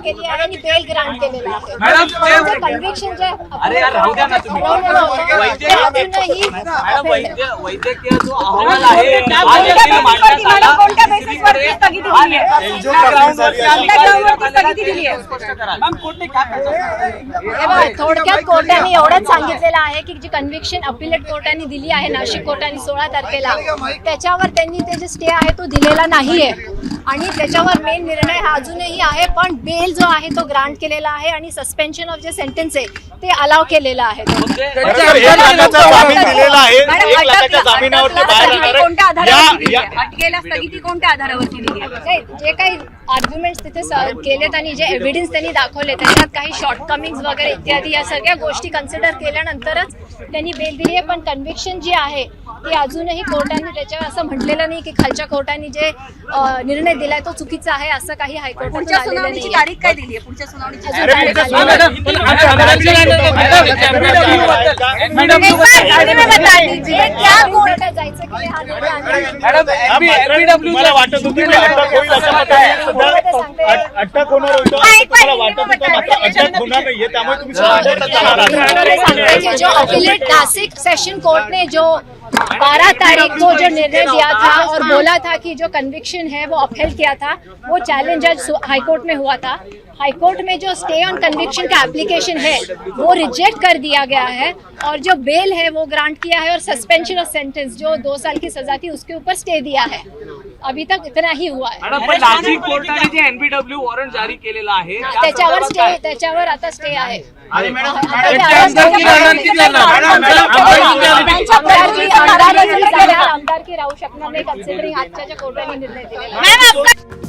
केली आहे आणि बेल ग्रांट केलेला आहे. कन्व्हिक्शन जे वैद्यकीय जो अहवाल आहे थोडक्यात कोर्टाने एवढंच सांगितलेलं आहे की जी कन्व्हिक्शन अपिलेट कोर्टाने दिली आहे नाशिक कोर्टाने 16 तारखेला, त्याच्यावर त्यांनी ते जे स्टे आहे तो दिलेला नाहीये आणि त्याच्यावर मेन निर्णय हा अजूनही आहे. पण बेल जो आहे तो ग्रांट केलेला आहे आणि सस्पेन्शन ऑफ जे सेंटेन्स आहे ते अलाव केलेलं आहे. कोणत्या आधारावरती जे काही आर्ग्युमेंट्स तिथे केलेत आणि जे एव्हिडन्स त्यांनी दाखवले त्याच्यात काही शॉर्टकमिंग्स वगैरे इत्यादी या सगळ्या गोष्टी कन्सिडर केल्यानंतरच त्यांनी बेल दिली आहे. पण कन्व्हिक्शन जी आहे ती अजूनही कोर्टाने त्याच्यावर असं म्हटलेलं नाही की खालच्या कोर्टाने जे निर्णय दिलाय तो चुकीचा आहे असं काही हायकोर्टाच्या सुनावणीची तारीख काय दिली आहे? पुढच्या सुनावणीची अटक होणार होतं तुम्हाला वाटत होतं, मात्र अटक होणार नाहीये, त्यामुळे तुम्ही जो अपीलेट नासिक सेशन कोर्ट ने जो 12 तारीख को जो निर्णय दिया था और बोला था कि जो कन्विक्शन है वो अपहेल किया था, वो चैलेंज आज हाईकोर्ट में हुआ था. हाईकोर्ट में जो स्टे ऑन कन्विक्शन का एप्लीकेशन है वो रिजेक्ट कर दिया गया है और जो बेल है वो ग्रांट किया है और सस्पेंशन ऑफ सेंटेंस जो 2 साल की सजा थी उसके ऊपर स्टे दिया है. अभी तक इतना ही हुआ है. नाशिक कोर्टाने जे एनबीडब्ल्यू वॉरंट जारी केलेला आहे त्याच्यावर आता स्टे आहे. आमदारकी राहू शकणार नाही कन्सिडरिंग आजच्या कोर्टाने निर्णय दिलेला.